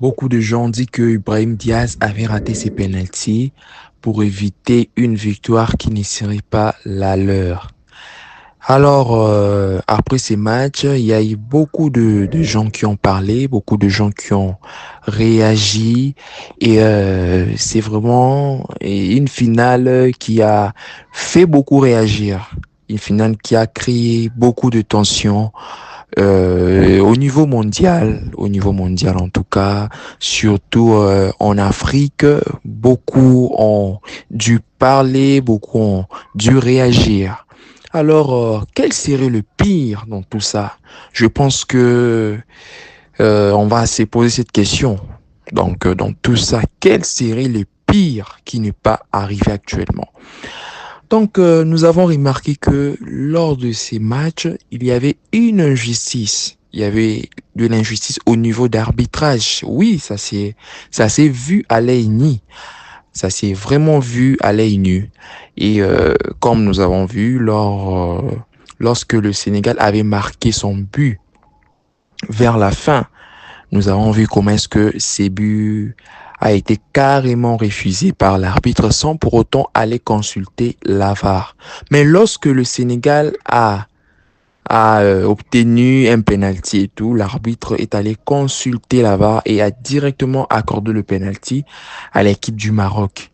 Beaucoup de gens disent que Ibrahim Diaz avait raté ses pénaltys pour éviter une victoire qui ne serait pas la leur. Alors, après ces matchs, il y a eu beaucoup de gens qui ont parlé, beaucoup de gens qui ont réagi, et c'est vraiment une finale qui a fait beaucoup réagir, une finale qui a créé beaucoup de tensions au niveau mondial en tout cas, surtout en Afrique, beaucoup ont dû parler, beaucoup ont dû réagir. Alors, quel serait le pire dans tout ça? Je pense que on va se poser cette question. Donc, dans tout ça, quel serait le pire qui n'est pas arrivé actuellement? Donc, nous avons remarqué que lors de ces matchs, il y avait une injustice. Il y avait de l'injustice au niveau d'arbitrage. Oui, ça s'est vu à l'œil nu. Ça s'est vraiment vu à l'œil nu. Et comme nous avons vu lorsque le Sénégal avait marqué son but vers la fin, nous avons vu comment est-ce que ces buts a été carrément refusé par l'arbitre sans pour autant aller consulter la VAR. Mais lorsque le Sénégal a obtenu un penalty et tout, l'arbitre est allé consulter la VAR et a directement accordé le penalty à l'équipe du Maroc.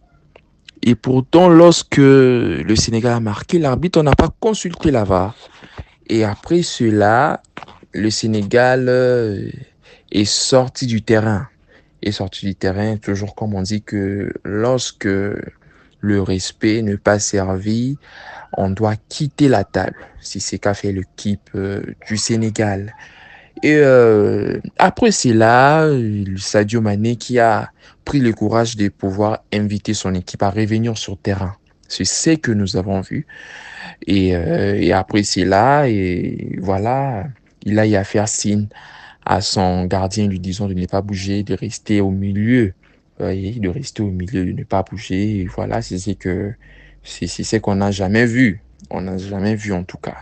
Et pourtant, lorsque le Sénégal a marqué, l'arbitre n'a pas consulté la VAR. Et après cela, le Sénégal est sorti du terrain. Est sorti du terrain, toujours comme on dit que lorsque le respect n'est pas servi, on doit quitter la table. C'est ce qu'a fait l'équipe du Sénégal. Et après cela, Sadio Mané qui a pris le courage de pouvoir inviter son équipe à revenir sur terrain. C'est ce que nous avons vu. Et après cela, et voilà, il a eu à faire signe à son gardien lui disant de ne pas bouger, de rester au milieu. De rester au milieu, de ne pas bouger. Et voilà, c'est ce qu'on n'a jamais vu. On n'a jamais vu en tout cas.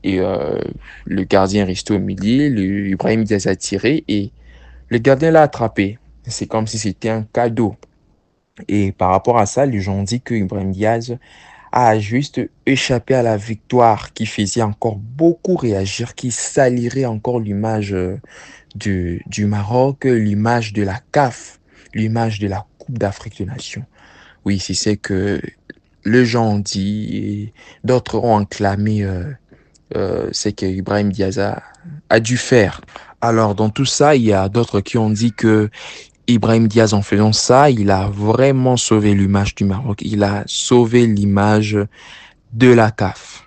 Et le gardien est resté au milieu, Ibrahim Diaz a tiré et le gardien l'a attrapé. C'est comme si c'était un cadeau. Et par rapport à ça, les gens ont dit que Ibrahim Diaz a juste échappé à la victoire qui faisait encore beaucoup réagir, qui salirait encore l'image du Maroc, l'image de la CAF, l'image de la Coupe d'Afrique des Nations. Oui, c'est ce que les gens ont dit et d'autres ont enclamé c'est que Ibrahim Diaz a dû faire. Alors, dans tout ça, il y a d'autres qui ont dit que Ibrahim Diaz, en faisant ça, il a vraiment sauvé l'image du Maroc. Il a sauvé l'image de la CAF.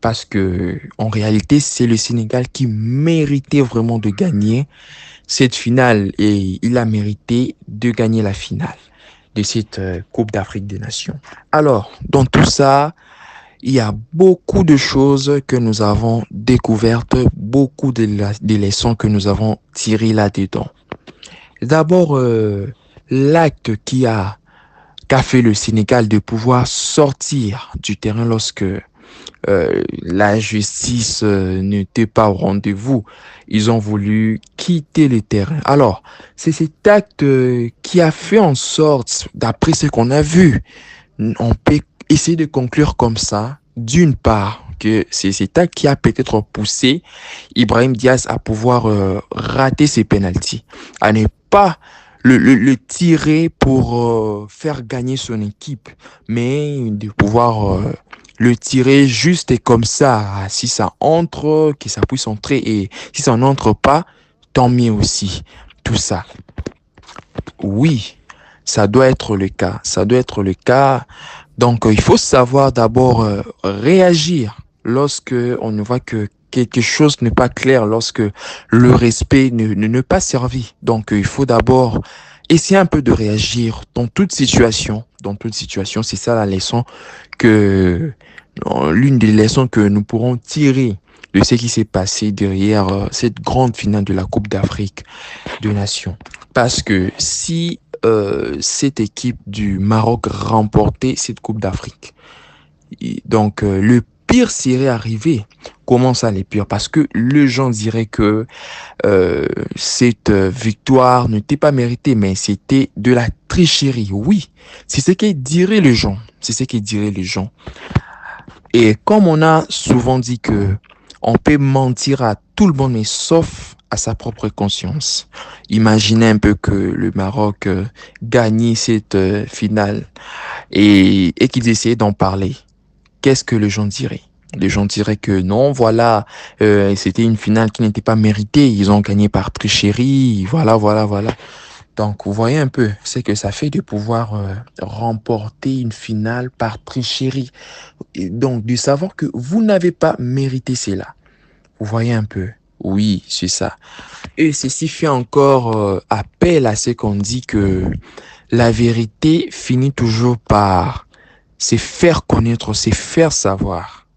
Parce que, en réalité, c'est le Sénégal qui méritait vraiment de gagner cette finale et il a mérité de gagner la finale de cette Coupe d'Afrique des Nations. Alors, dans tout ça, il y a beaucoup de choses que nous avons découvertes, beaucoup de leçons que nous avons tirées là-dedans. D'abord, l'acte qu'a fait le Sénégal de pouvoir sortir du terrain lorsque la justice n'était pas au rendez-vous. Ils ont voulu quitter le terrain. Alors, c'est cet acte qui a fait en sorte, d'après ce qu'on a vu, on peut essayer de conclure comme ça, d'une part, que c'est cet acte qui a peut-être poussé Ibrahim Diaz à pouvoir rater ses pénaltys, à ne pas le tirer pour faire gagner son équipe, mais de pouvoir le tirer juste comme ça. Si ça entre, que ça puisse entrer, et si ça n'entre pas, tant mieux aussi. Tout ça. Oui, ça doit être le cas. Ça doit être le cas. Donc, il faut savoir d'abord réagir lorsque on ne voit que quelque chose n'est pas clair, lorsque le respect ne pas servi. Donc, il faut d'abord essayer un peu de réagir dans toute situation. Dans toute situation, c'est ça la leçon que, l'une des leçons que nous pourrons tirer de ce qui s'est passé derrière cette grande finale de la Coupe d'Afrique des Nations. Parce que si cette équipe du Maroc remportait cette Coupe d'Afrique, donc le pire serait arrivé. Comment ça, les pires? Parce que les gens diraient que cette victoire n'était pas méritée, mais c'était de la tricherie. Oui, c'est ce qu'ils diraient les gens. C'est ce qu'ils diraient les gens. Et comme on a souvent dit que on peut mentir à tout le monde, mais sauf à sa propre conscience. Imaginez un peu que le Maroc gagnait cette finale et qu'ils essayaient d'en parler. Qu'est-ce que les gens diraient? Les gens diraient que non, voilà, c'était une finale qui n'était pas méritée. Ils ont gagné par tricherie. Voilà, voilà, voilà. Donc, vous voyez un peu ce que ça fait de pouvoir remporter une finale par tricherie. Et donc, de savoir que vous n'avez pas mérité cela. Vous voyez un peu. Oui, c'est ça. Et ceci fait encore appel à ce qu'on dit que la vérité finit toujours par se faire connaître, se faire savoir.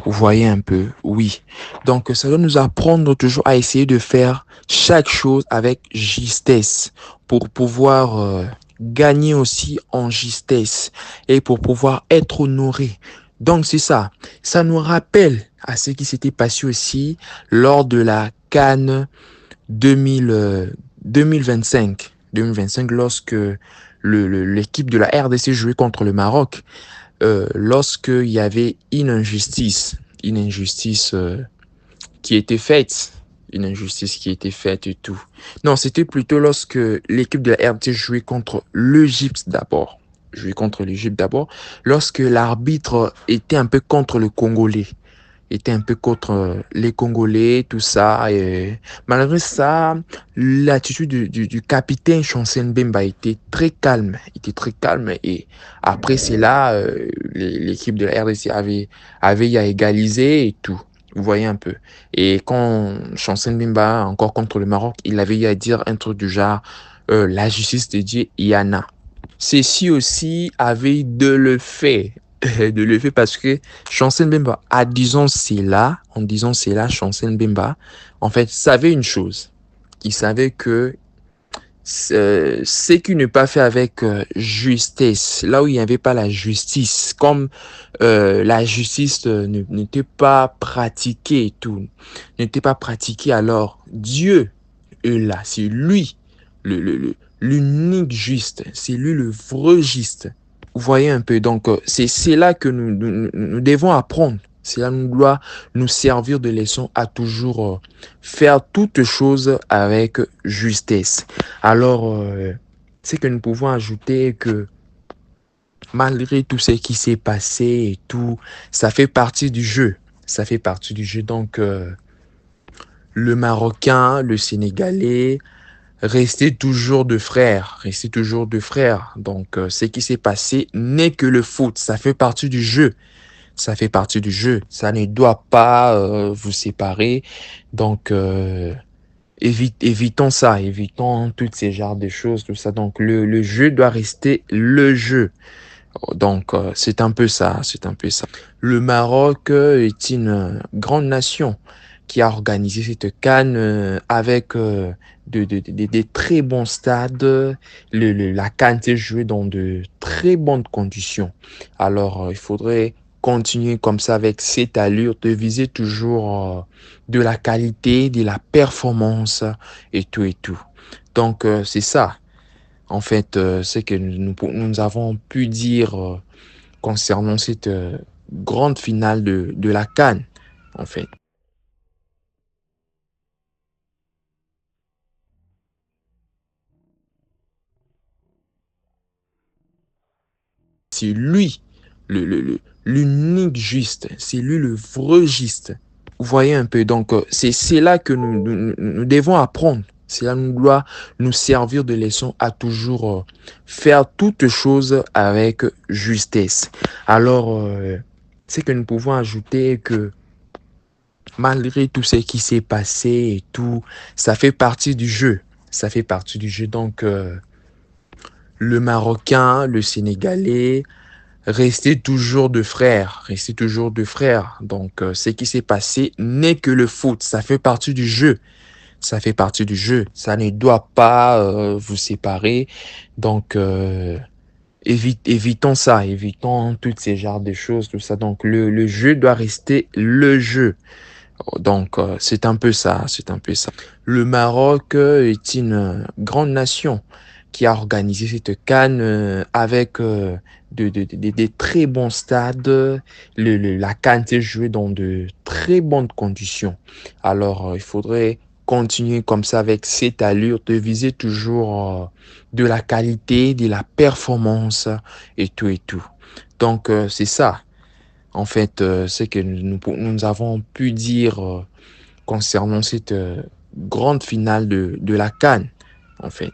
Vous voyez un peu, oui. Donc, ça doit nous apprendre toujours à essayer de faire chaque chose avec justesse pour pouvoir gagner aussi en justesse et pour pouvoir être honoré. Donc, c'est ça. Ça nous rappelle à ce qui s'était passé aussi lors de la CAN 2000, 2025. 2025, lorsque l'équipe de la RDC jouait contre le Maroc lorsqu'il y avait une injustice qui était faite, une injustice qui était faite et tout. Non, c'était plutôt lorsque l'équipe de la RDC jouait contre l'Égypte d'abord. Jouait contre l'Égypte d'abord, lorsque l'arbitre était un peu contre le Congolais était un peu contre les Congolais, tout ça. Et malgré ça, l'attitude du capitaine Chancel Mbemba était très calme. Il était très calme. Et après cela, l'équipe de la RDC avait à égaliser et tout. Vous voyez un peu. Et quand Chancel Mbemba, encore contre le Maroc, il avait eu à dire un truc du genre, la justice de Dieu, Yana. Ceci aussi avait de le fait. De le fait parce que Chancel Mbemba, en disant cela, Chancel Mbemba, en fait, savait une chose. Il savait que ce qu'il ne pas fait avec justesse, là où il n'y avait pas la justice, comme la justice n'était pas pratiquée et tout, n'était pas pratiquée, alors Dieu est là, c'est lui, l'unique juste, c'est lui le vrai juste. Vous voyez un peu, donc c'est là que nous devons apprendre. Cela nous doit nous servir de leçon à toujours faire toutes choses avec justesse. Alors, c'est que nous pouvons ajouter que malgré tout ce qui s'est passé et tout, ça fait partie du jeu. Ça fait partie du jeu. Donc, le Marocain, le Sénégalais, restez toujours de frères, restez toujours de frères. Donc, ce qui s'est passé n'est que le foot. Ça fait partie du jeu. Ça fait partie du jeu. Ça ne doit pas vous séparer. Donc, évitons ça. Évitons toutes ces genres de choses, tout ça. Donc, le jeu doit rester le jeu. Donc, c'est un peu ça. C'est un peu ça. Le Maroc est une grande nation qui a organisé cette CAN avec des très bons stades. La CAN s'est jouée dans de très bonnes conditions. Alors, il faudrait continuer comme ça avec cette allure de viser toujours de la qualité, de la performance et tout et tout. Donc, c'est ça. En fait, c'est que nous avons pu dire concernant cette grande finale de la CAN, en fait. C'est lui, l'unique juste. C'est lui le vrai juste. Vous voyez un peu, donc c'est là que nous devons apprendre. Cela nous doit nous servir de leçon à toujours faire toutes choses avec justesse. Alors, c'est que nous pouvons ajouter que malgré tout ce qui s'est passé et tout, ça fait partie du jeu. Ça fait partie du jeu. Donc, le Marocain, le Sénégalais, restez toujours de frères. Restez toujours de frères. Donc, ce qui s'est passé n'est que le foot. Ça fait partie du jeu. Ça fait partie du jeu. Ça ne doit pas vous séparer. Donc, évitons ça, évitons toutes ces genres de choses, tout ça. Donc, le jeu doit rester le jeu. Donc, c'est un peu ça, c'est un peu ça. Le Maroc est une grande nation qui a organisé cette CAN avec des très bons stades. La CAN s'est jouée dans de très bonnes conditions. Alors, il faudrait continuer comme ça avec cette allure de viser toujours de la qualité, de la performance et tout et tout. Donc, c'est ça. En fait, c'est que nous avons pu dire concernant cette grande finale de la CAN, en fait.